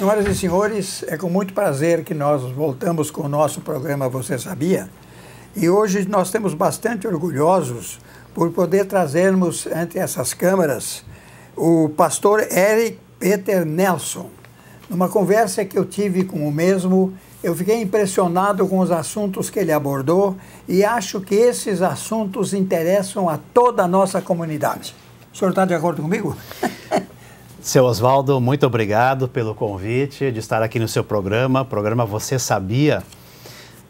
Senhoras e senhores, é com muito prazer que nós voltamos com o nosso programa Você Sabia? E hoje nós estamos bastante orgulhosos por poder trazermos entre essas câmaras o pastor Eric Peter Nelson. Numa conversa que eu tive com o mesmo, eu fiquei impressionado com os assuntos que ele abordou e acho que esses assuntos interessam a toda a nossa comunidade. O senhor está de acordo comigo? Seu Oswaldo, muito obrigado pelo convite de estar aqui no seu programa Você Sabia?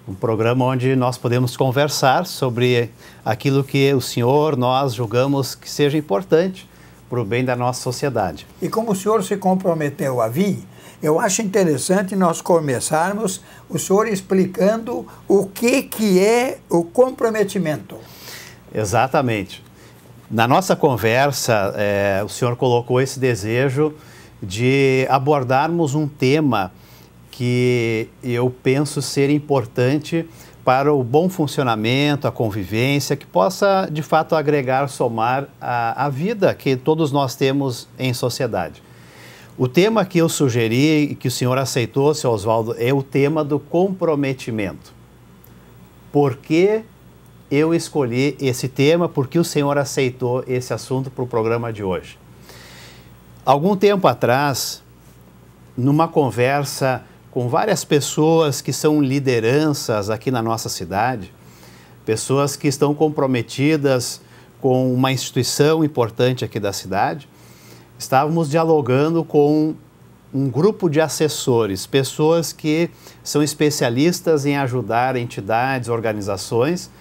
Um programa onde nós podemos conversar sobre aquilo que o senhor, nós julgamos que seja importante para o bem da nossa sociedade. E como o senhor se comprometeu a vir, eu acho interessante nós começarmos o senhor explicando o que é o comprometimento. Exatamente. Na nossa conversa, o senhor colocou esse desejo de abordarmos um tema que eu penso ser importante para o bom funcionamento, a convivência, que possa, de fato, agregar, somar a vida que todos nós temos em sociedade. O tema que eu sugeri e que o senhor aceitou, seu Oswaldo, é o tema do comprometimento. Por que eu escolhi esse tema? Porque o senhor aceitou esse assunto para o programa de hoje? Algum tempo atrás, numa conversa com várias pessoas que são lideranças aqui na nossa cidade, pessoas que estão comprometidas com uma instituição importante aqui da cidade, estávamos dialogando com um grupo de assessores, pessoas que são especialistas em ajudar entidades, organizações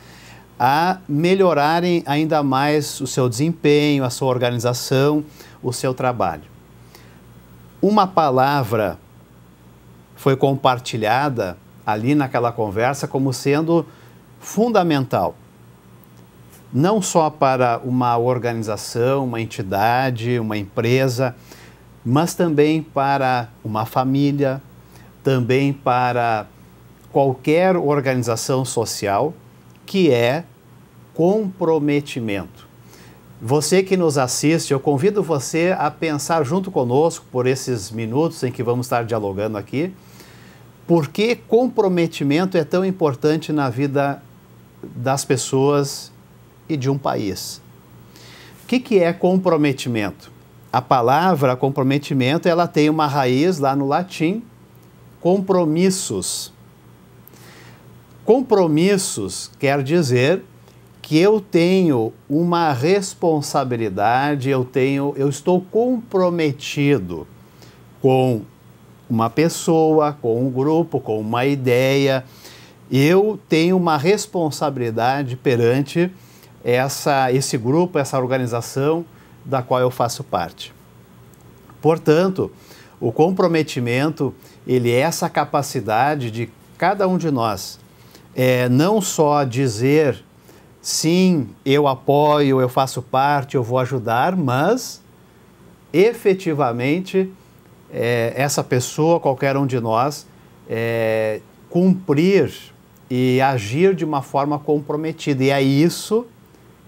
a melhorarem ainda mais o seu desempenho, a sua organização, o seu trabalho. Uma palavra foi compartilhada ali naquela conversa como sendo fundamental, não só para uma organização, uma entidade, uma empresa, mas também para uma família, também para qualquer organização social, que é comprometimento. Você que nos assiste, eu convido você a pensar junto conosco por esses minutos em que vamos estar dialogando aqui, por que comprometimento é tão importante na vida das pessoas e de um país. O que é comprometimento? A palavra comprometimento, ela tem uma raiz lá no latim, compromissos. Compromissos quer dizer que eu tenho uma responsabilidade, eu estou comprometido com uma pessoa, com um grupo, com uma ideia. Eu tenho uma responsabilidade perante esse grupo, essa organização da qual eu faço parte. Portanto, o comprometimento, ele é essa capacidade de cada um de nós não só dizer sim, eu apoio, eu faço parte, eu vou ajudar, mas efetivamente essa pessoa, qualquer um de nós, cumprir e agir de uma forma comprometida. E é isso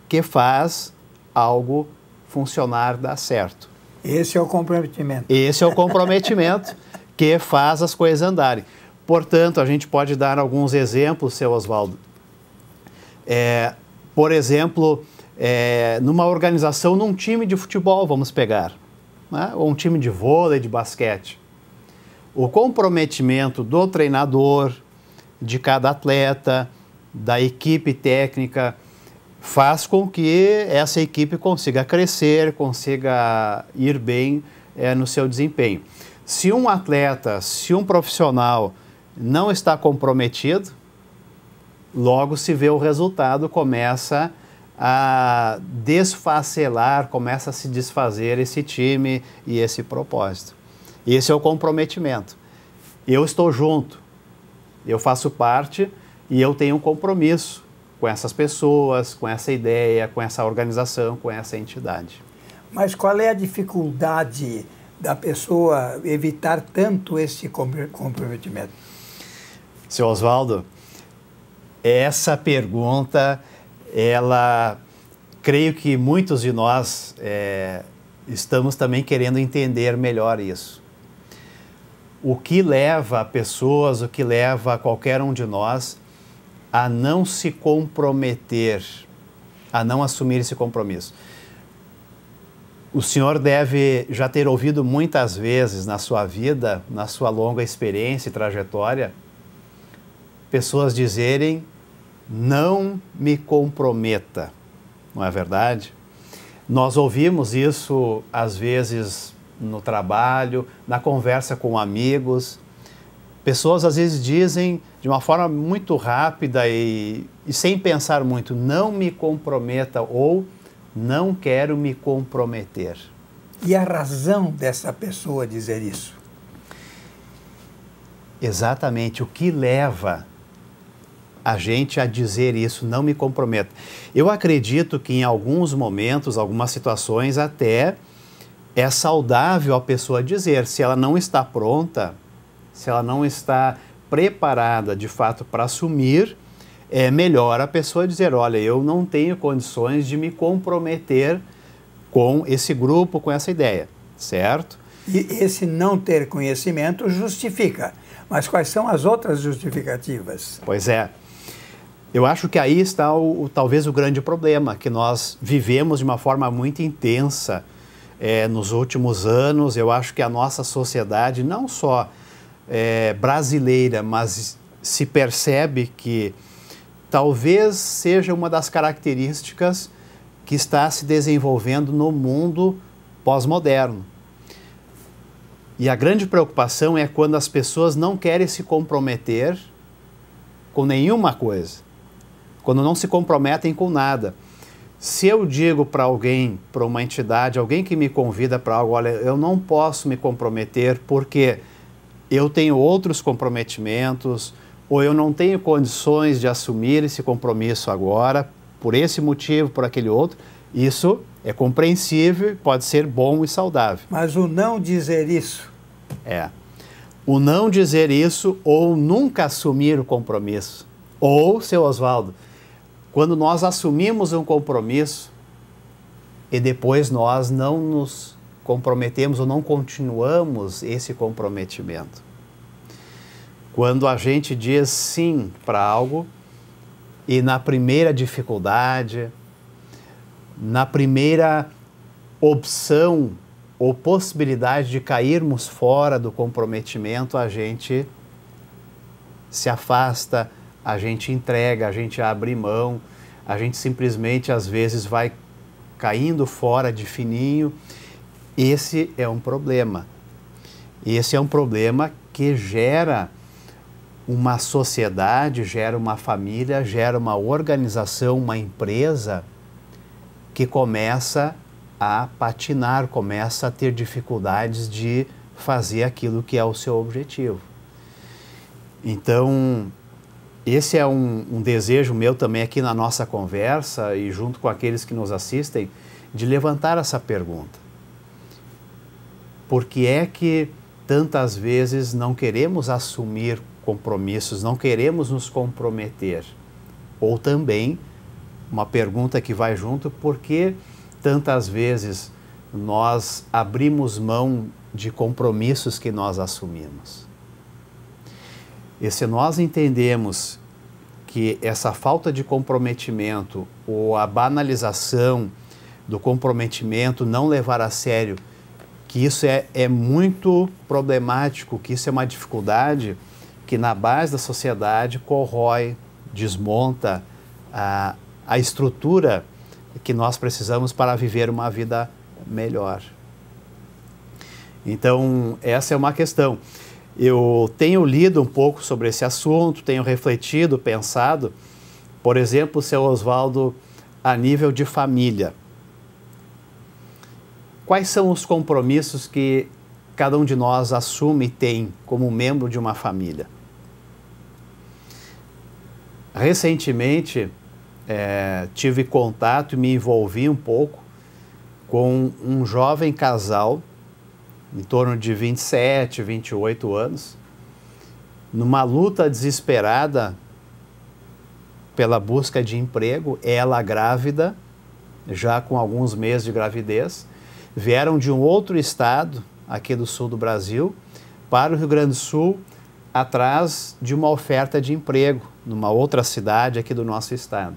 que faz algo funcionar, dar certo. Esse é o comprometimento. Esse é o comprometimento que faz as coisas andarem. Portanto, a gente pode dar alguns exemplos, seu Oswaldo. Por exemplo, numa organização, num time de futebol, vamos pegar, né? Ou um time de vôlei, de basquete. O comprometimento do treinador, de cada atleta, da equipe técnica, faz com que essa equipe consiga crescer, consiga ir bem no seu desempenho. Se um atleta, se um profissional não está comprometido, logo se vê o resultado, começa a desfacelar, começa a se desfazer esse time e esse propósito. Esse é o comprometimento. Eu estou junto, eu faço parte e eu tenho um compromisso com essas pessoas, com essa ideia, com essa organização, com essa entidade. Mas qual é a dificuldade da pessoa evitar tanto esse comprometimento? Seu Oswaldo, essa pergunta, creio que muitos de nós estamos também querendo entender melhor isso. o que leva pessoas, o que leva qualquer um de nós a não se comprometer, a não assumir esse compromisso. O senhor deve já ter ouvido muitas vezes na sua vida, na sua longa experiência e trajetória, pessoas dizerem: não me comprometa, não é verdade? Nós ouvimos isso às vezes no trabalho, na conversa com amigos. Pessoas às vezes dizem de uma forma muito rápida e sem pensar muito: não me comprometa, ou não quero me comprometer. E a razão dessa pessoa dizer isso? Exatamente, o que leva a gente a dizer isso, não me comprometa. Eu acredito que em alguns momentos, algumas situações, até é saudável a pessoa dizer, se ela não está pronta, se ela não está preparada de fato para assumir, é melhor a pessoa dizer: olha, eu não tenho condições de me comprometer com esse grupo, com essa ideia, certo? E esse não ter conhecimento justifica. Mas quais são as outras justificativas? Pois é. Eu acho que aí está talvez o grande problema, que nós vivemos de uma forma muito intensa nos últimos anos. Eu acho que a nossa sociedade, não só brasileira, mas se percebe que talvez seja uma das características que está se desenvolvendo no mundo pós-moderno. E a grande preocupação é quando as pessoas não querem se comprometer com nenhuma coisa, quando não se comprometem com nada. Se eu digo para alguém, para uma entidade, alguém que me convida para algo: olha, eu não posso me comprometer porque eu tenho outros comprometimentos, ou eu não tenho condições de assumir esse compromisso agora, por esse motivo, por aquele outro, isso é compreensível, pode ser bom e saudável. Mas o não dizer isso? O não dizer isso, ou nunca assumir o compromisso. Ou, seu Oswaldo, quando nós assumimos um compromisso e depois nós não nos comprometemos ou não continuamos esse comprometimento. Quando a gente diz sim para algo e na primeira dificuldade, na primeira opção ou possibilidade de cairmos fora do comprometimento, a gente se afasta, a gente entrega, a gente abre mão, a gente simplesmente às vezes vai caindo fora de fininho. Esse é um problema. Esse é um problema que gera uma sociedade, gera uma família, gera uma organização, uma empresa que começa a patinar, começa a ter dificuldades de fazer aquilo que é o seu objetivo. Então, esse é um desejo meu também aqui na nossa conversa e junto com aqueles que nos assistem, de levantar essa pergunta. Por que é que tantas vezes não queremos assumir compromissos, não queremos nos comprometer? Ou também, uma pergunta que vai junto: por que tantas vezes nós abrimos mão de compromissos que nós assumimos? E se nós entendemos que essa falta de comprometimento ou a banalização do comprometimento, não levar a sério, que isso é muito problemático, que isso é uma dificuldade que na base da sociedade corrói, desmonta a estrutura que nós precisamos para viver uma vida melhor. Então, essa é uma questão. Eu tenho lido um pouco sobre esse assunto, tenho refletido, pensado, por exemplo, seu Oswaldo, a nível de família. Quais são os compromissos que cada um de nós assume e tem como membro de uma família? Recentemente, tive contato e me envolvi um pouco com um jovem casal, em torno de 27, 28 anos, numa luta desesperada pela busca de emprego, ela grávida, já com alguns meses de gravidez, vieram de um outro estado, aqui do sul do Brasil, para o Rio Grande do Sul atrás de uma oferta de emprego numa outra cidade aqui do nosso estado.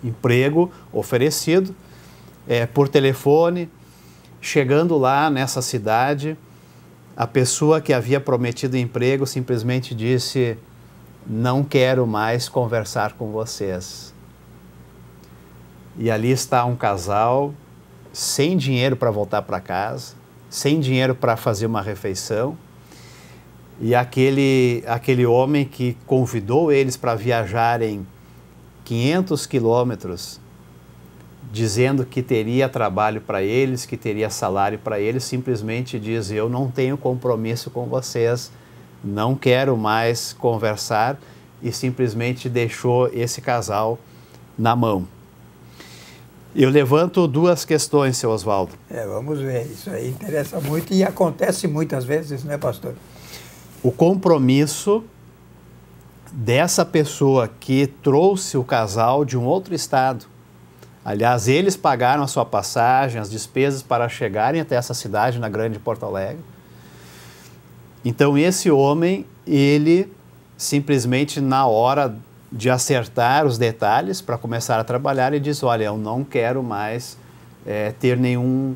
Emprego oferecido por telefone. Chegando lá nessa cidade, a pessoa que havia prometido emprego simplesmente disse: não quero mais conversar com vocês. E ali está um casal sem dinheiro para voltar para casa, sem dinheiro para fazer uma refeição, e aquele homem que convidou eles para viajarem 500 quilômetros, dizendo que teria trabalho para eles, que teria salário para eles, simplesmente diz: eu não tenho compromisso com vocês, não quero mais conversar, e simplesmente deixou esse casal na mão. Eu levanto duas questões, seu Oswaldo. Vamos ver, isso aí interessa muito e acontece muitas vezes, né, pastor? O compromisso dessa pessoa que trouxe o casal de um outro estado. Aliás, eles pagaram a sua passagem, as despesas para chegarem até essa cidade, na Grande Porto Alegre. Então, esse homem, ele simplesmente, na hora de acertar os detalhes para começar a trabalhar, ele diz: olha, eu não quero mais ter nenhum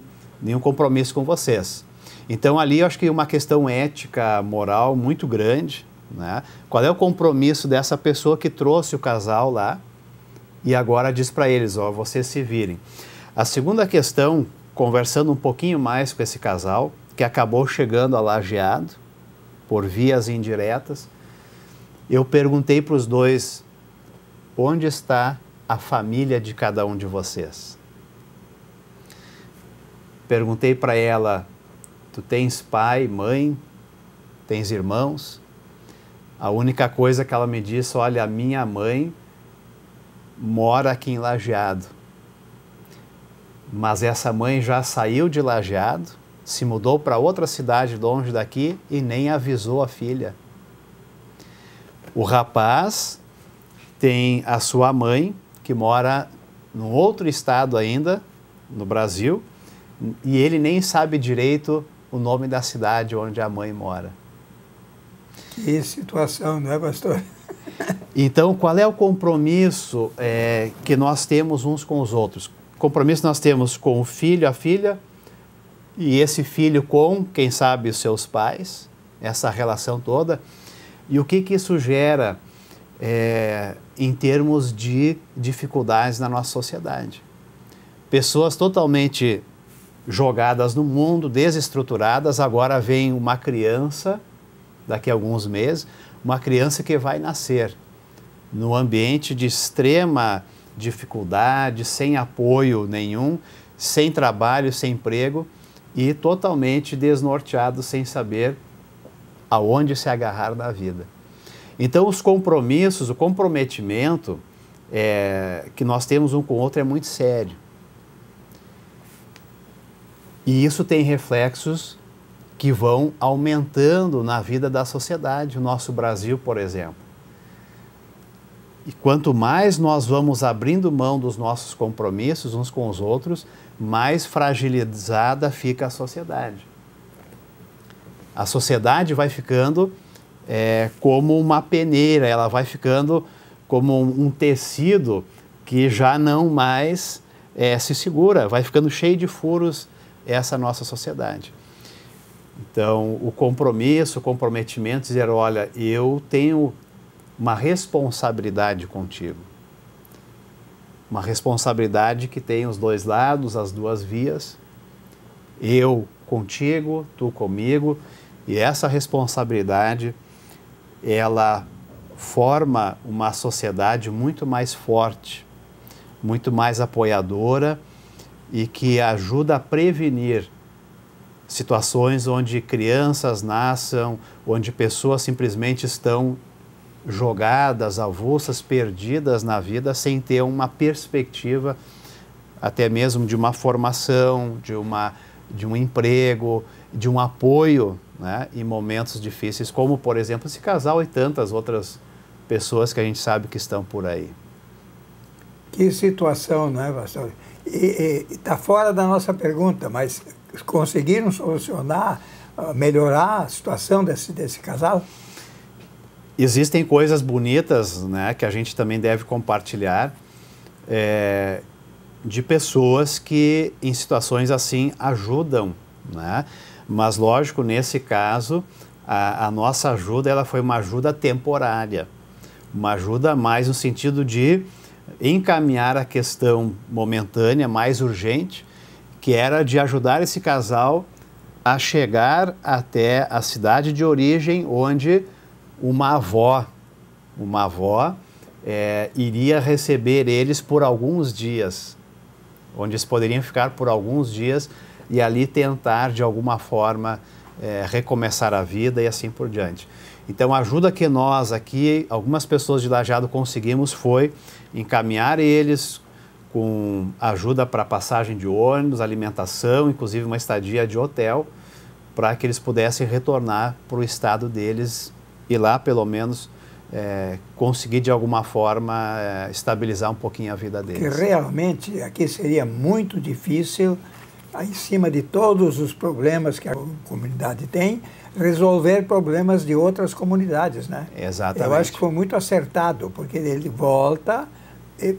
compromisso com vocês. Então, ali eu acho que uma questão ética, moral muito grande, né? Qual é o compromisso dessa pessoa que trouxe o casal lá e agora diz para eles: ó, vocês se virem. A segunda questão, conversando um pouquinho mais com esse casal, que acabou chegando a Lajeado por vias indiretas, eu perguntei para os dois: onde está a família de cada um de vocês? Perguntei para ela: tu tens pai, mãe, tens irmãos? A única coisa que ela me disse: olha, a minha mãe mora aqui em Lajeado, mas essa mãe já saiu de Lajeado, se mudou para outra cidade longe daqui e nem avisou a filha. O rapaz tem a sua mãe, que mora num outro estado ainda, no Brasil, e ele nem sabe direito o nome da cidade onde a mãe mora. Que situação, não é, pastor? Então, qual é o compromisso que nós temos uns com os outros? Compromisso nós temos com o filho, a filha, e esse filho com, quem sabe, os seus pais, essa relação toda. E o que isso gera em termos de dificuldades na nossa sociedade? Pessoas totalmente jogadas no mundo, desestruturadas. Agora vem uma criança, daqui a alguns meses, uma criança que vai nascer num ambiente de extrema dificuldade, sem apoio nenhum, sem trabalho, sem emprego e totalmente desnorteado, sem saber aonde se agarrar na vida. Então, os compromissos, o comprometimento que nós temos um com o outro é muito sério. E isso tem reflexos que vão aumentando na vida da sociedade, o nosso Brasil, por exemplo. E quanto mais nós vamos abrindo mão dos nossos compromissos uns com os outros, mais fragilizada fica a sociedade. A sociedade vai ficando como uma peneira, ela vai ficando como um tecido que já não mais se segura, vai ficando cheio de furos essa nossa sociedade. Então, o compromisso, o comprometimento, dizer: olha, eu tenho uma responsabilidade contigo. Uma responsabilidade que tem os dois lados, as duas vias. Eu contigo, tu comigo. E essa responsabilidade, ela forma uma sociedade muito mais forte, muito mais apoiadora e que ajuda a prevenir situações onde crianças nasçam, onde pessoas simplesmente estão jogadas, avulsas, perdidas na vida, sem ter uma perspectiva, até mesmo de uma formação, de um emprego, de um apoio, né, em momentos difíceis, como, por exemplo, esse casal e tantas outras pessoas que a gente sabe que estão por aí. Que situação, não é, pastor? E está fora da nossa pergunta, mas conseguiram solucionar melhorar a situação desse casal? Existem coisas bonitas, né, que a gente também deve compartilhar, de pessoas que em situações assim ajudam, né? Mas lógico, nesse caso, a nossa ajuda ela foi uma ajuda temporária, uma ajuda mais no sentido de encaminhar a questão momentânea, mais urgente, que era de ajudar esse casal a chegar até a cidade de origem, onde uma avó iria receber eles por alguns dias, onde eles poderiam ficar por alguns dias e ali tentar de alguma forma recomeçar a vida e assim por diante. Então a ajuda que nós aqui, algumas pessoas de Lajeado conseguimos foi encaminhar eles com ajuda para passagem de ônibus, alimentação, inclusive uma estadia de hotel, para que eles pudessem retornar para o estado deles e lá pelo menos conseguir de alguma forma estabilizar um pouquinho a vida deles. Que realmente aqui seria muito difícil, em cima de todos os problemas que a comunidade tem, resolver problemas de outras comunidades, né? Exatamente. Eu acho que foi muito acertado, porque ele volta,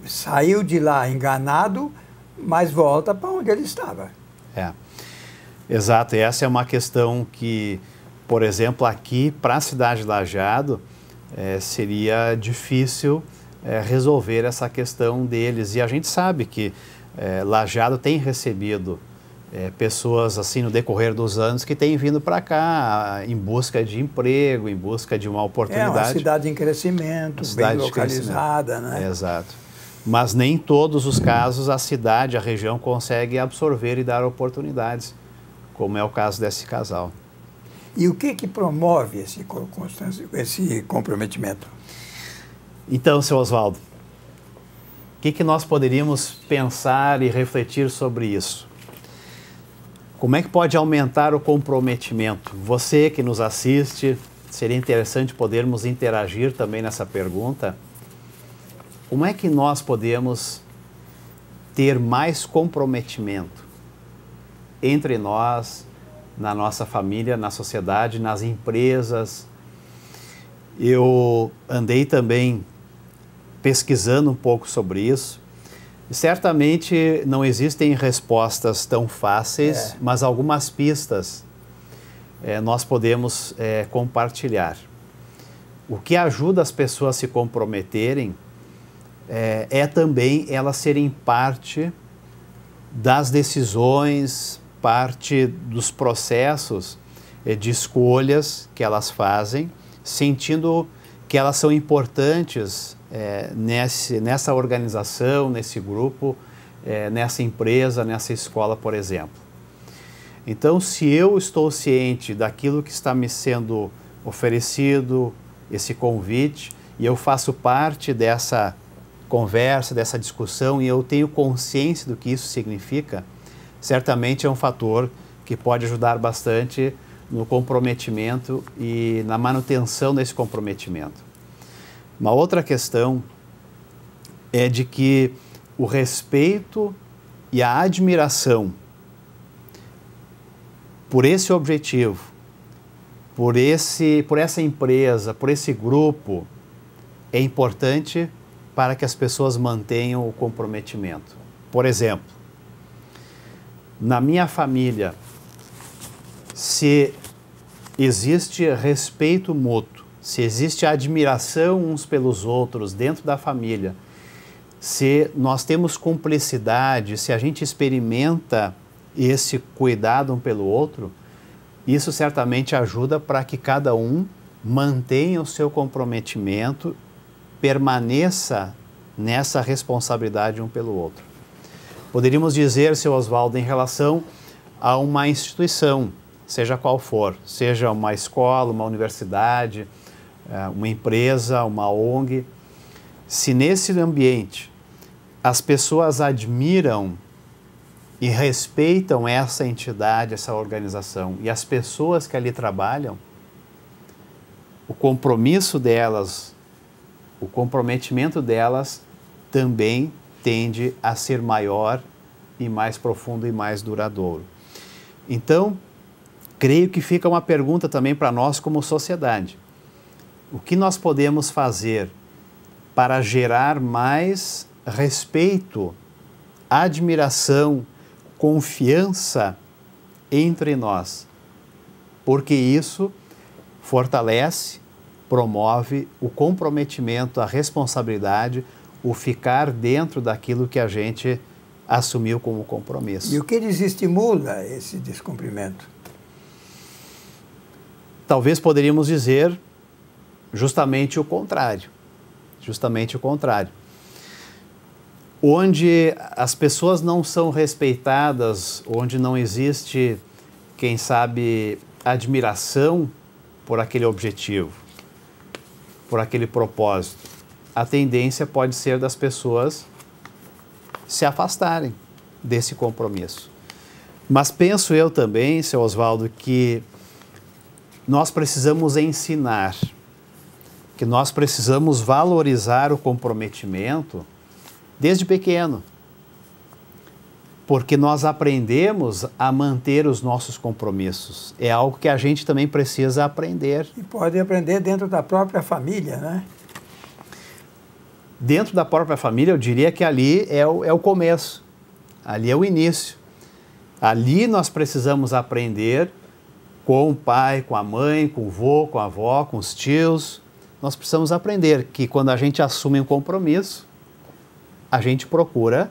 saiu de lá enganado, mas volta para onde ele estava. Exato, e essa é uma questão que, por exemplo, aqui para a cidade de Lajeado, seria difícil resolver essa questão deles. E a gente sabe que Lajeado tem recebido pessoas assim no decorrer dos anos que têm vindo para cá em busca de emprego, em busca de uma oportunidade. É uma cidade em crescimento, bem localizada, né? Exato. Mas nem em todos os casos a cidade, a região consegue absorver e dar oportunidades, como é o caso desse casal. E o que promove esse comprometimento? Então, seu Oswaldo, o que nós poderíamos pensar e refletir sobre isso? Como é que pode aumentar o comprometimento? Você que nos assiste, seria interessante podermos interagir também nessa pergunta. Como é que nós podemos ter mais comprometimento entre nós, na nossa família, na sociedade, nas empresas? Eu andei também pesquisando um pouco sobre isso. Certamente não existem respostas tão fáceis, mas algumas pistas nós podemos compartilhar. O que ajuda as pessoas a se comprometerem também elas serem parte das decisões, parte dos processos de escolhas que elas fazem, sentindo que elas são importantes nessa organização, nesse grupo, nessa empresa, nessa escola, por exemplo. Então, se eu estou ciente daquilo que está me sendo oferecido, esse convite, e eu faço parte dessa conversa, dessa discussão, e eu tenho consciência do que isso significa, certamente é um fator que pode ajudar bastante no comprometimento e na manutenção desse comprometimento. Uma outra questão é de que o respeito e a admiração por esse objetivo, por essa empresa, por esse grupo, é importante para que as pessoas mantenham o comprometimento. Por exemplo, na minha família, se existe respeito mútuo, se existe admiração uns pelos outros dentro da família, se nós temos cumplicidade, se a gente experimenta esse cuidado um pelo outro, isso certamente ajuda para que cada um mantenha o seu comprometimento, permaneça nessa responsabilidade um pelo outro. Poderíamos dizer, seu Oswaldo, em relação a uma instituição, seja qual for, seja uma escola, uma universidade, uma empresa, uma ONG, se nesse ambiente as pessoas admiram e respeitam essa entidade, essa organização e as pessoas que ali trabalham, o compromisso delas, o comprometimento delas também tende a ser maior e mais profundo e mais duradouro. Então, creio que fica uma pergunta também para nós como sociedade. O que nós podemos fazer para gerar mais respeito, admiração, confiança entre nós? Porque isso fortalece, promove o comprometimento, a responsabilidade, o ficar dentro daquilo que a gente assumiu como compromisso. E o que desestimula esse descumprimento? Talvez poderíamos dizer justamente o contrário. Justamente o contrário. Onde as pessoas não são respeitadas, onde não existe, quem sabe, admiração por aquele objetivo, por aquele propósito, a tendência pode ser das pessoas se afastarem desse compromisso. Mas penso eu também, seu Oswaldo, que nós precisamos ensinar, que nós precisamos valorizar o comprometimento desde pequeno, porque nós aprendemos a manter os nossos compromissos. É algo que a gente também precisa aprender. E pode aprender dentro da própria família, né? Dentro da própria família, eu diria que ali é o começo, ali é o início. Ali nós precisamos aprender com o pai, com a mãe, com o vô, com a avó, com os tios. Nós precisamos aprender que quando a gente assume um compromisso, a gente procura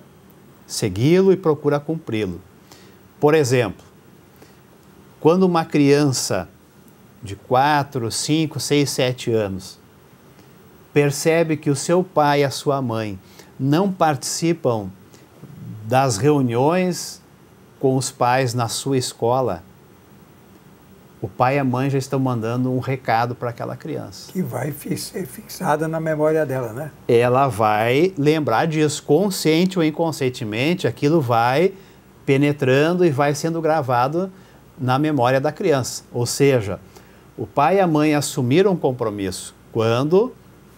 segui-lo e procura cumpri-lo. Por exemplo, quando uma criança de 4, 5, 6, 7 anos percebe que o seu pai e a sua mãe não participam das reuniões com os pais na sua escola, o pai e a mãe já estão mandando um recado para aquela criança. Que vai ser fixada na memória dela, né? Ela vai lembrar disso, consciente ou inconscientemente, aquilo vai penetrando e vai sendo gravado na memória da criança. Ou seja, o pai e a mãe assumiram um compromisso quando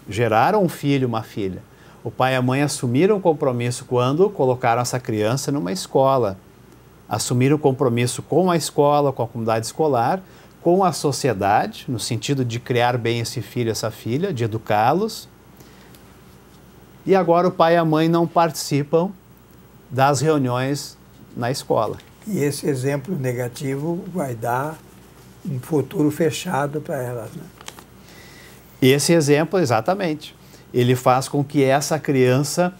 geraram um filho, uma filha. O pai e a mãe assumiram um compromisso quando colocaram essa criança numa escola. Assumiram um compromisso com a escola, com a comunidade escolar, com a sociedade, no sentido de criar bem esse filho, essa filha, de educá-los. E agora o pai e a mãe não participam das reuniões na escola. E esse exemplo negativo vai dar um futuro fechado para elas, né? Esse exemplo, exatamente, ele faz com que essa criança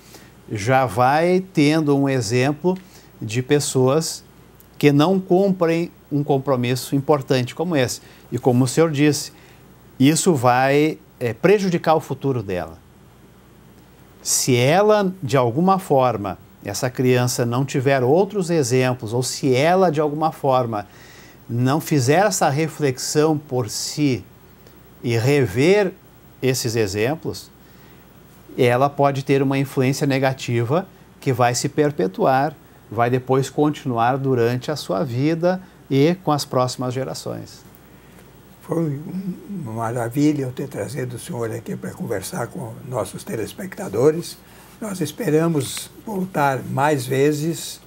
já vai tendo um exemplo de pessoas que não cumprem um compromisso importante como esse. E como o senhor disse, isso vai prejudicar o futuro dela. Se ela, de alguma forma, essa criança não tiver outros exemplos, ou se ela, de alguma forma, não fizer essa reflexão por si e rever esses exemplos, ela pode ter uma influência negativa que vai se perpetuar, vai depois continuar durante a sua vida e com as próximas gerações. Foi uma maravilha eu ter trazido o senhor aqui para conversar com nossos telespectadores. Nós esperamos voltar mais vezes,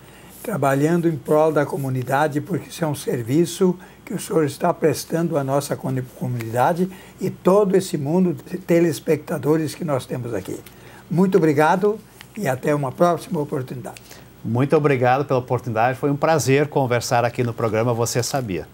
trabalhando em prol da comunidade, porque isso é um serviço que o senhor está prestando à nossa comunidade e todo esse mundo de telespectadores que nós temos aqui. Muito obrigado e até uma próxima oportunidade. Muito obrigado pela oportunidade, foi um prazer conversar aqui no programa Você Sabia.